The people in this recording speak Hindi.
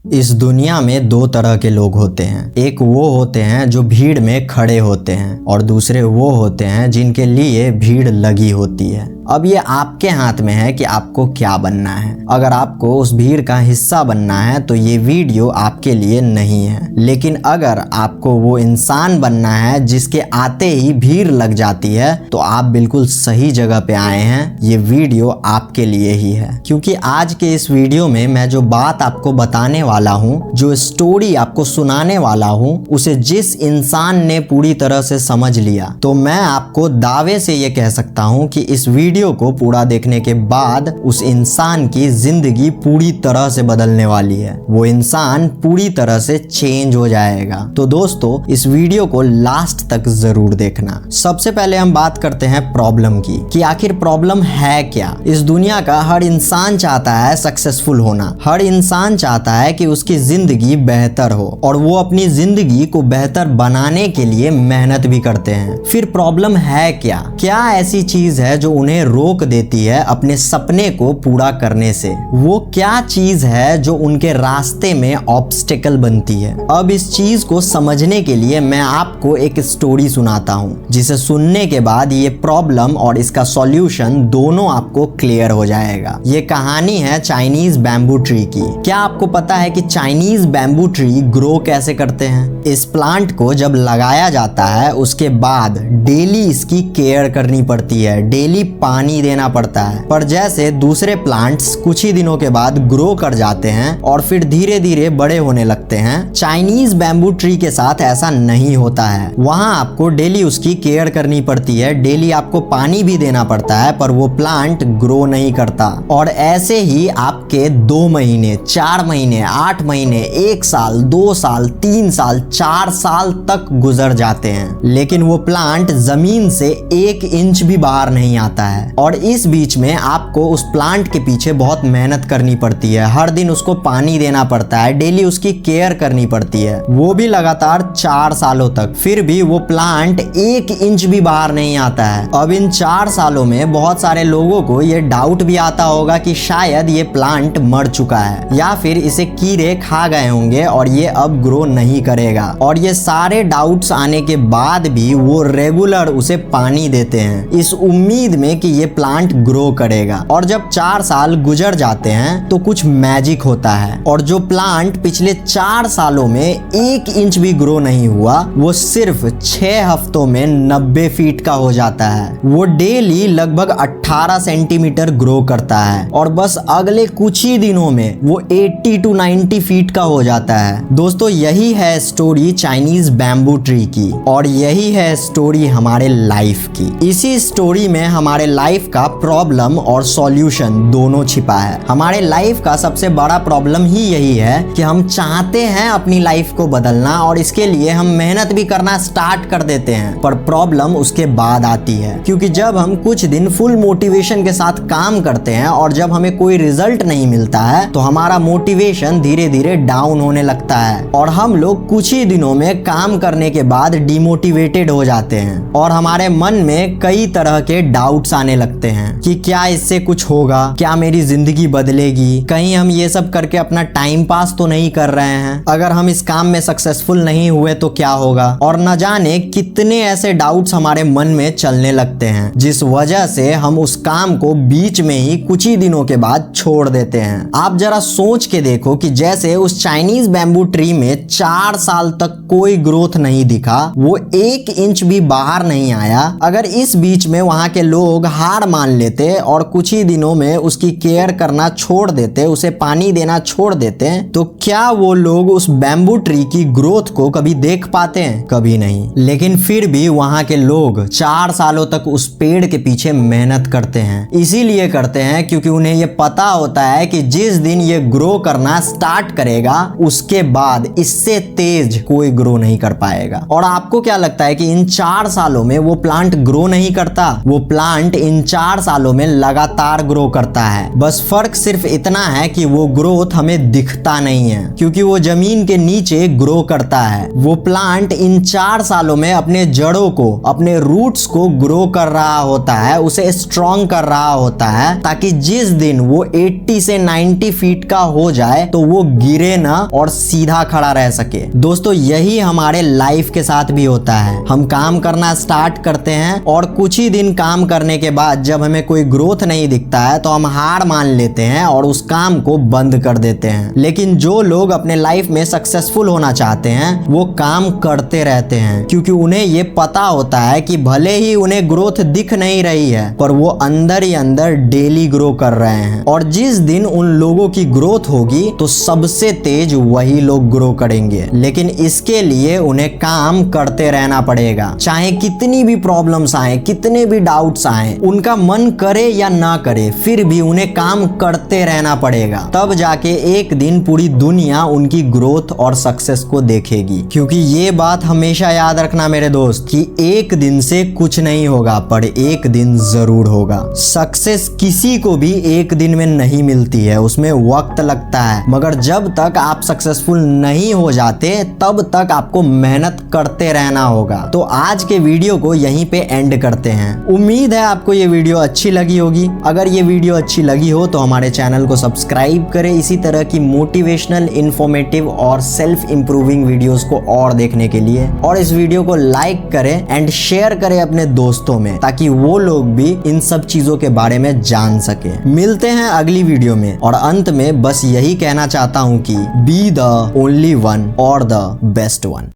इस दुनिया में दो तरह के लोग होते हैं। एक वो होते हैं जो भीड़ में खड़े होते हैं और दूसरे वो होते हैं जिनके लिए भीड़ लगी होती है। अब ये आपके हाथ में है कि आपको क्या बनना है। अगर आपको उस भीड़ का हिस्सा बनना है तो ये वीडियो आपके लिए नहीं है, लेकिन अगर आपको वो इंसान बनना है जिसके आते ही भीड़ लग जाती है तो आप बिल्कुल सही जगह पे आए हैं। ये वीडियो आपके लिए ही है, क्योंकि आज के इस वीडियो में मैं जो बात आपको बताने वाला हूँ, जो स्टोरी आपको सुनाने वाला हूँ, उसे जिस इंसान ने पूरी तरह से समझ लिया तो मैं आपको दावे से ये कह सकता हूँ कि इस वीडियो को पूरा देखने के बाद उस इंसान की जिंदगी पूरी तरह से बदलने वाली है। वो इंसान पूरी तरह से चेंज हो जाएगा। तो दोस्तों, इस वीडियो को लास्ट तक जरूर देखना। सबसे पहले हम बात करते हैं प्रॉब्लम की, कि आखिर प्रॉब्लम है क्या। इस दुनिया का हर इंसान चाहता है सक्सेसफुल होना, हर इंसान चाहता है कि उसकी जिंदगी बेहतर हो और वो अपनी जिंदगी को बेहतर बनाने के लिए मेहनत भी करते हैं। फिर प्रॉब्लम है क्या? क्या ऐसी चीज है जो उन्हें रोक देती है अपने सपने को पूरा करने से? वो क्या चीज है जो उनके रास्ते में ऑब्स्टेकल बनती है? अब इस चीज को समझने के लिए मैं आपको एक स्टोरी सुनाता हूँ, जिसे सुनने के बाद ये प्रॉब्लम और इसका सॉल्यूशन दोनों आपको क्लियर हो जाएगा। ये कहानी है चाइनीज बैम्बू ट्री की। क्या आपको पता है कि चाइनीज बैम्बू ट्री ग्रो कैसे करते हैं? इस प्लांट को जब लगाया जाता है उसके बाद डेली इसकी केयर करनी पड़ती है, डेली पानी देना पड़ता है। पर जैसे दूसरे प्लांट्स कुछ ही दिनों के बाद ग्रो कर जाते हैं और फिर धीरे धीरे बड़े होने लगते हैं, चाइनीज बैम्बू ट्री के साथ ऐसा नहीं होता है। वहां आपको डेली उसकी केयर करनी पड़ती है, डेली आपको पानी भी देना पड़ता है, पर वो प्लांट ग्रो नहीं करता। और ऐसे ही आपके 2 महीने, 4 महीने, 8 महीने, 1 साल, 2 साल, 3 साल, 4 साल तक गुजर जाते हैं, लेकिन वो प्लांट जमीन से 1 इंच भी बाहर नहीं आता है। और इस बीच में आपको उस प्लांट के पीछे बहुत मेहनत करनी पड़ती है, हर दिन उसको पानी देना पड़ता है, डेली उसकी केयर करनी पड़ती है, वो भी लगातार 4 सालों तक। फिर भी वो प्लांट 1 इंच भी बाहर नहीं आता है। अब इन 4 सालों में बहुत सारे लोगों को ये डाउट भी आता होगा कि शायद ये प्लांट मर चुका है या फिर इसे कीड़े खा गए होंगे और ये अब ग्रो नहीं करेगा। और ये सारे डाउट्स आने के बाद भी वो रेगुलर उसे पानी देते हैं, इस उम्मीद में कि ये प्लांट ग्रो करेगा। और जब 4 साल गुजर जाते हैं तो कुछ मैजिक होता है, और जो प्लांट पिछले 4 सालों में 1 इंच भी ग्रो नहीं हुआ, वो सिर्फ 6 हफ्तों में 90 फीट का हो जाता है। वो डेली लगभग 18 सेंटीमीटर ग्रो करता है और बस अगले कुछ ही दिनों में वो 80 to 90 फीट का हो जाता है। दोस्तों, यही है स्टोरी चाइनीज बैम्बू ट्री की, और यही है स्टोरी हमारे लाइफ की। इसी स्टोरी में हमारे लाइफ का प्रॉब्लम और सॉल्यूशन दोनों छिपा है। हमारे लाइफ का सबसे बड़ा प्रॉब्लम ही यही है कि हम चाहते हैं अपनी लाइफ को बदलना और इसके लिए हम मेहनत भी करना स्टार्ट कर देते हैं, पर प्रॉब्लम उसके बाद आती है। क्योंकि जब हम कुछ दिन फुल मोटिवेशन के साथ काम करते हैं और जब हमें कोई रिजल्ट नहीं मिलता है तो हमारा मोटिवेशन धीरे धीरे डाउन होने लगता है और हम लोग कुछ ही दिनों में काम करने के बाद डिमोटिवेटेड हो जाते हैं और हमारे मन में कई तरह के डाउट्स आने लगते हैं कि क्या इससे कुछ होगा, क्या मेरी जिंदगी बदलेगी, कहीं हम ये सब करके अपना टाइम पास तो नहीं कर रहे हैं, अगर हम इस काम में सक्सेसफुल नहीं हुए तो क्या होगा। और न जाने कितने ऐसे डाउट्स हमारे मन में चलने लगते हैं, जिस वजह से हम उस काम को बीच में ही कुछ ही दिनों के बाद छोड़ देते हैं। आप जरा सोच के देखो कि जैसे उस चाइनीज बैम्बू ट्री में 4 साल तक कोई ग्रोथ नहीं दिखा, वो 1 इंच भी बाहर नहीं आया, अगर इस बीच में वहां के लोग हार मान लेते और कुछ ही दिनों में उसकी केयर करना छोड़ देते, उसे पानी देना छोड़ देते, तो क्या वो लोग उस बैम्बू ट्री की ग्रोथ को कभी देख पाते हैं? कभी नहीं। लेकिन फिर भी वहां के लोग 4 सालों तक उस पेड़ के पीछे मेहनत करते हैं। इसीलिए करते हैं क्योंकि उन्हें ये पता होता है कि जिस दिन ये ग्रो करना स्टार्ट करेगा उसके बाद इससे तेज कोई ग्रो नहीं कर पाएगा। और आपको क्या लगता है कि इन 4 सालों में वो प्लांट ग्रो नहीं करता? वो प्लांट इन 4 सालों में लगातार ग्रो करता है। बस फर्क सिर्फ इतना है कि वो ग्रोथ हमें दिखता नहीं है, क्योंकि वो जमीन के नीचे ग्रो करता है। वो प्लांट इन 4 सालों में अपने जड़ों को, अपने रूट्स को ग्रो कर रहा होता है, उसे स्ट्रॉन्ग कर रहा होता है, ताकि जिस दिन वो 80 से 90 फीट का हो जाए तो वो गिरे ना और सीधा खड़ा रह सके। दोस्तों, यही हमारे लाइफ के साथ भी होता है। हम काम करना स्टार्ट करते हैं और कुछ ही दिन काम करने के बाद जब हमें कोई ग्रोथ नहीं दिखता है तो हम हार मान लेते हैं और उस काम को बंद कर देते हैं। लेकिन जो लोग अपने लाइफ में सक्सेसफुल होना चाहते हैं वो काम करते रहते हैं, क्योंकि उन्हें ये पता होता है कि भले ही उन्हें ग्रोथ दिख नहीं रही है पर वो अंदर ही अंदर डेली ग्रो कर रहे हैं। और जिस दिन उन लोगों की ग्रोथ होगी तो सबसे तेज वही लोग ग्रो करेंगे। लेकिन इसके लिए उन्हें काम करते रहना पड़ेगा, चाहे कितनी भी प्रॉब्लम्स आए, कितने भी डाउट्स आए, उनका मन करे या ना करे, फिर भी उन्हें काम करते रहना पड़ेगा। तब जाके एक दिन पूरी दुनिया उनकी ग्रोथ और सक्सेस को देखेगी। क्योंकि ये बात हमेशा याद रखना मेरे दोस्त कि एक दिन से कुछ नहीं होगा पर एक दिन जरूर होगा। सक्सेस किसी को भी एक दिन में नहीं मिलती है, उसमें वक्त लगता है। मगर जब तक आप सक्सेसफुल नहीं हो जाते तब तक आपको मेहनत करते रहना होगा। तो आज के वीडियो को यहीं पे एंड करते हैं। उम्मीद है आपको ये वीडियो अच्छी लगी होगी। अगर ये वीडियो अच्छी लगी हो तो हमारे चैनल को सब्सक्राइब करें इसी तरह की मोटिवेशनल, इंफॉर्मेटिव और सेल्फ इंप्रूविंग वीडियोस को और देखने के लिए। और इस वीडियो को लाइक करें एंड शेयर करें अपने दोस्तों में, ताकि वो लोग भी इन सब चीजों के बारे में जान सके। मिलते हैं अगली वीडियो में और अंत में बस यही कहना चाहता हूँ कि बी द ओनली वन और द बेस्ट वन।